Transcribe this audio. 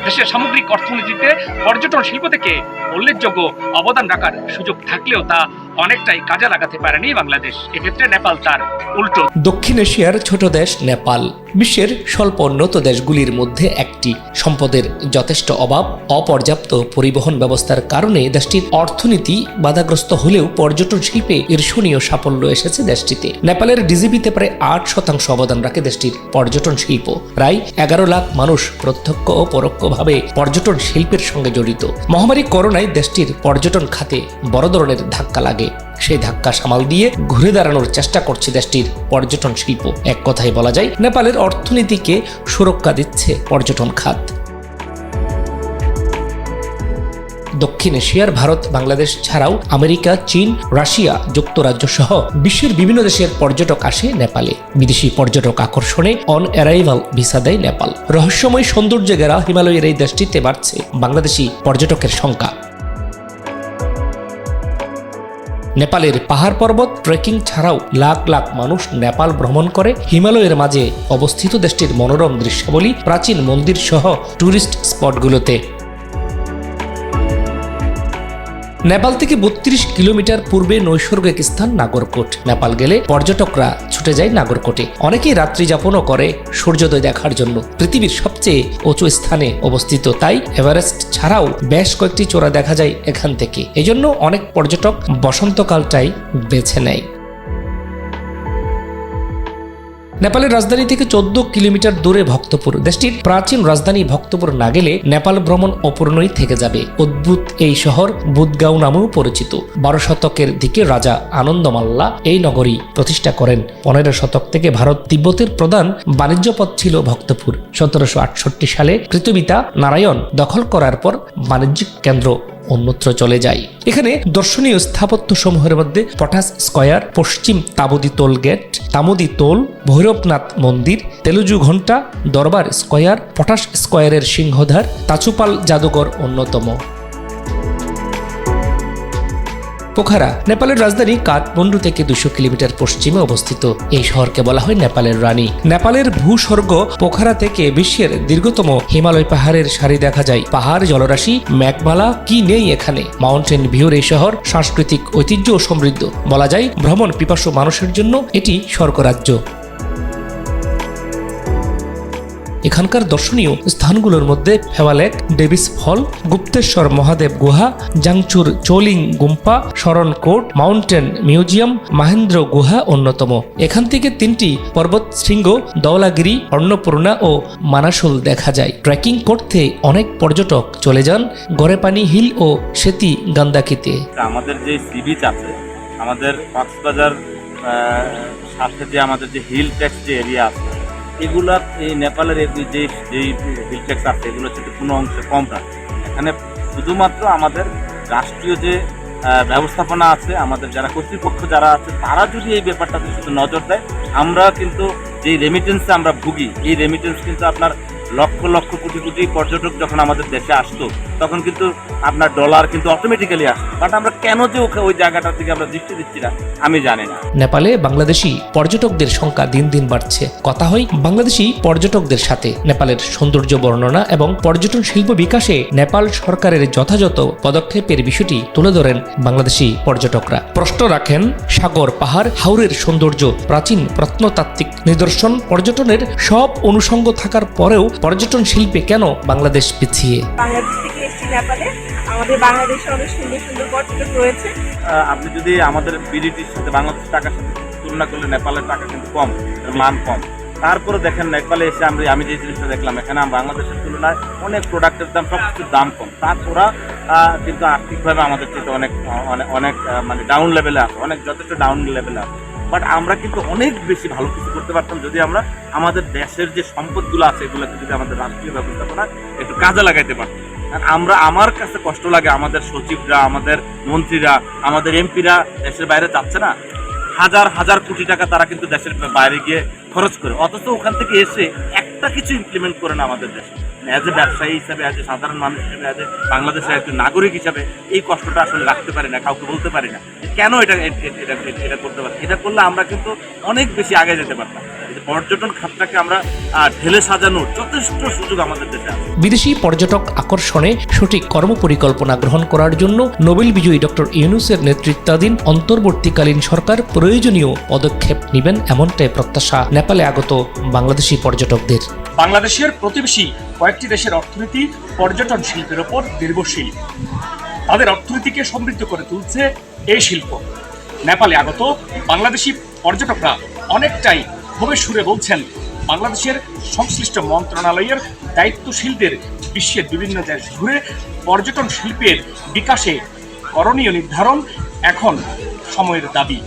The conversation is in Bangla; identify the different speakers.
Speaker 1: দেশের সামগ্রিক অর্থনীতিতে পর্যটন শিল্প থেকে উল্লেখযোগ্য অবদান রাখার সুযোগ থাকলেও তা অনেকটাই কাজে লাগাতে পারেনি বাংলাদেশ। এক্ষেত্রে নেপাল তার উল্টো।
Speaker 2: দক্ষিণ এশিয়ার ছোট দেশ নেপাল বিশ্বের স্বল্প উন্নত দেশগুলির মধ্যে একটি। সম্পদের যথেষ্ট অভাব, অপর্যাপ্ত পরিবহন ব্যবস্থার কারণে দেশটির অর্থনীতি বাধাগ্রস্ত হলেও পর্যটন শিল্পে ঈর্ষণীয় সাফল্য এসেছে দেশটিতে। নেপালের ডিজিপিতে প্রায় 8% অবদান রাখে দেশটির পর্যটন শিল্প। প্রায় 11 লাখ মানুষ প্রত্যক্ষ ও পরোক্ষভাবে পর্যটন শিল্পের সঙ্গে জড়িত। মহামারী করোনায় দেশটির পর্যটন খাতে বড় ধরনের ধাক্কা লাগে। সেই ধাক্কা সামাল দিয়ে ঘুরে দাঁড়ানোর চেষ্টা করছে দেশটির পর্যটন শিল্প। এক কথায় বলা যায় নেপালের অর্থনীতিকে সুরক্ষা দিচ্ছে পর্যটন খাত। দক্ষিণ এশিয়ার ভারত, বাংলাদেশ ছাড়াও আমেরিকা, চীন, রাশিয়া, যুক্তরাজ্য সহ বিশ্বের বিভিন্ন দেশের পর্যটক আসে নেপালে। বিদেশি পর্যটক আকর্ষণে অন অ্যারাইভাল ভিসা দেয় নেপাল। রহস্যময় সৌন্দর্যে ঘেরা হিমালয়ের এই দেশটিতে বাড়ছে বাংলাদেশি পর্যটকের সংখ্যা। নেপালের পাহাড় পর্বত ট্রেকিং ছাড়াও লাখ লাখ মানুষ নেপাল ভ্রমণ করে। হিমালয়ের মাঝে অবস্থিত দেশটির মনোরম দৃশ্যাবলী, প্রাচীন মন্দির সহ টুরিস্ট স্পটগুলোতে। নেপাল থেকে 32 কিলোমিটার পূর্বে নৈসর্গিক স্থান নাগরকোট। নেপাল গেলে পর্যটকরা ছুটে যায় নাগরকোটে। অনেকেই রাত্রি যাপনও করে সূর্যোদয় দেখার জন্য। পৃথিবীর সবচেয়ে উঁচু স্থানে অবস্থিত, তাই এভারেস্ট ছাড়াও বেশ কয়েকটি চূড়া দেখা যায় এখান থেকে। এজন্য অনেক পর্যটক বসন্তকালটাই বেছে নেয়। নেপালের রাজধানী থেকে 14 কিলোমিটার দূরে ভক্তপুর। দেশটির প্রাচীন রাজধানী ভক্তপুর না গেলে নেপাল ভ্রমণ অপূর্ণই থেকে যাবে। অদ্ভুত এই শহর বুদগাঁও নামেও পরিচিত। 12 শতকের দিকে রাজা আনন্দমাল্লা এই নগরী প্রতিষ্ঠা করেন। 15 শতক থেকে ভারত তিব্বতের প্রধান বাণিজ্য পথ ছিল ভক্তপুর। 1768 সালে কৃতবিতা নারায়ণ দখল করার পর বাণিজ্যিক কেন্দ্র অন্যত্র চলে যায়। এখানে দর্শনীয় স্থাপত্য সমূহের মধ্যে পটাস স্কয়ার, পশ্চিম তাবুদি টোল গেট, তামুদি টোল, ভৈরবনাথ মন্দির, তেলুজু ঘণ্টা, দরবার স্কয়ার, পটাস স্কয়ারের সিংহদ্বার, তাচুপাল জাদুঘর অন্যতম। পোখারা নেপালের রাজধানী কাঠমান্ডু থেকে 200 কিলোমিটার পশ্চিমে অবস্থিত। এই শহরকে বলা হয় নেপালের রানী। নেপালের ভূস্বর্গ পোখারা থেকে বিশ্বের দীর্ঘতম হিমালয় পাহাড়ের সারি দেখা যায়। পাহাড়, জলরাশি, মেঘমালা কি নেই এখানে। মাউন্টেন ভিউর এই শহর সাংস্কৃতিক ঐতিহ্য ও সমৃদ্ধ। বলা যায় ভ্রমণ পিপাসু মানুষের জন্য এটি স্বর্গরাজ্য। এখানকার দর্শনীয় স্থানগুলোর মধ্যে ফেওয়ালেক, ডেভিস ফল, গুপ্তেশ্বর মহাদেব গুহা, জাংচুর চোলিং গুম্পা, শরণ কোট, মাউন্টেন মিউজিয়াম, মহেন্দ্র গুহা অন্যতম। এখান থেকে 3টি পর্বত শৃঙ্গ ধওলাগিরি, অন্নপূর্ণা ও মানাসুল দেখা যায়। ট্রেকিং করতে অনেক পর্যটক চলে যান গড়েপানি হিল ও সেতি গান্দাকিতে।
Speaker 3: আমাদের যে সি বিচ আছে, আমাদের কক্সবাজার সাথে যে আমাদের যে হিল ট্যাক্স যে এরিয়া আছে, এগুলা এই নেপালের যে হিল ট্যাক্স আছে এগুলো হচ্ছে কোনো অংশে কম না। এখানে শুধুমাত্র আমাদের রাষ্ট্রীয় যে ব্যবস্থাপনা আছে, আমাদের যারা কর্তৃপক্ষ যারা আছে, তারা যদি এই ব্যাপারটাতে শুধু নজর দেয়, আমরা কিন্তু যে রেমিটেন্সে আমরা ভুগি, এই রেমিটেন্স কিন্তু আপনার লক্ষ লক্ষ কোটি কোটি পর্যটক যখন আমাদের দেশে আসতো তখন কিন্তু আপনার ডলার কিন্তু অটোমেটিক্যালি আসতো। বাট আমরা কেন যে ওই জায়গাটার দিকে আমরা দৃষ্টি দিচ্ছি না আমি জানি না।
Speaker 2: নেপালে বাংলাদেশি পর্যটকদের সংখ্যা দিন দিন বাড়ছে। কথা হয় বাংলাদেশি পর্যটকদের সাথে। নেপালের সৌন্দর্য বর্ণনা এবং পর্যটন শিল্প বিকাশে নেপাল সরকারের যথাযথ পদক্ষেপের বিষয়টি তুলে ধরেন বাংলাদেশি পর্যটকরা। প্রশ্ন রাখেন সাগর, পাহাড়, হাওরের সৌন্দর্য, প্রাচীন প্রত্নতাত্ত্বিক নিদর্শন, পর্যটনের সব অনুষঙ্গ থাকার পরেও পর্যটন শিল্পে কেন বাংলাদেশ পিছিয়ে?
Speaker 4: বাংলাদেশ থেকে এসেছি নেপালে, আমাদের বাংলাদেশে অনেক সুন্দর সুন্দর পর্যটক রয়েছে।
Speaker 3: আপনি যদি আমাদের বিডিটির সাথে বাংলাদেশের টাকার সাথে তুলনা করলে নেপালের টাকা কিন্তু কম, মান কম। তারপরে দেখেন নেপালে এসে আমি যে জিনিসটা দেখলাম, এখানে বাংলাদেশের তুলনায় অনেক প্রোডাক্টের দাম, সব কিছুর দাম কম। তারপরা কিন্তু আর্থিকভাবে আমাদের থেকে অনেক অনেক মানে ডাউন লেভেলে আছে, অনেক যথেষ্ট ডাউন লেভেলে আছে। বাট আমরা কিন্তু অনেক বেশি ভালো কিছু করতে পারতাম যদি আমরা আমাদের দেশের যে সম্পদগুলো আছে এগুলোকে যদি আমাদের রাষ্ট্রীয় ব্যবস্থাপনা একটু কাজে লাগাইতে পারতাম। আমার কাছে কষ্ট লাগে, আমাদের সচিবরা, আমাদের মন্ত্রীরা, আমাদের এমপিরা দেশের বাইরে যাচ্ছে না, হাজার হাজার কোটি টাকা তারা কিন্তু দেশের বাইরে গিয়ে খরচ করে, অথচ ওখান থেকে এসে একটা কিছু ইমপ্লিমেন্ট করে না আমাদের দেশে। অ্যাজ এ ব্যবসায়ী হিসাবে, অ্যাজ এ সাধারণ মানুষ হিসেবে, অ্যাজ এ বাংলাদেশের একজন নাগরিক হিসাবে এই কষ্টটা আসলে রাখতে পারি না, কাউকে বলতে পারি না কেন এটা করতে পারি। এটা করলে আমরা কিন্তু অনেক বেশি আগে যেতে পারতাম। পর্যটন খাতটাকে আমরা ঢেলে সাজানোর যথেষ্ট সুযোগ আমাদের দেশে আছে।
Speaker 2: বিদেশি পর্যটক আকর্ষণে সঠিক কর্মপরিকল্পনা গ্রহণ করার জন্য নোবেল বিজয়ী ডক্টর ইউনূসের নেতৃত্বাধীন অন্তর্বর্তীকালীন সরকার প্রয়োজনীয় পদক্ষেপ নেবেন এমনটাই প্রত্যাশা নেপালে আগত বাংলাদেশি পর্যটকদের।
Speaker 1: বাংলাদেশের প্রতিবেশী কয়েকটি দেশের অর্থনীতি পর্যটন শিল্পের ওপর নির্ভরশীল। তাদের অর্থনীতিকে সমৃদ্ধ করে তুলছে এই শিল্প। নেপালে আগত বাংলাদেশি পর্যটকরা অনেকটাই ক্ষোভের সুরে বলছেন, বাংলাদেশের সংশ্লিষ্ট মন্ত্রণালয়ের দায়িত্বশীলদের বিশ্বের বিভিন্ন দেশ ঘুরে পর্যটন শিল্পের বিকাশে করণীয় নির্ধারণ এখন সময়ের দাবি।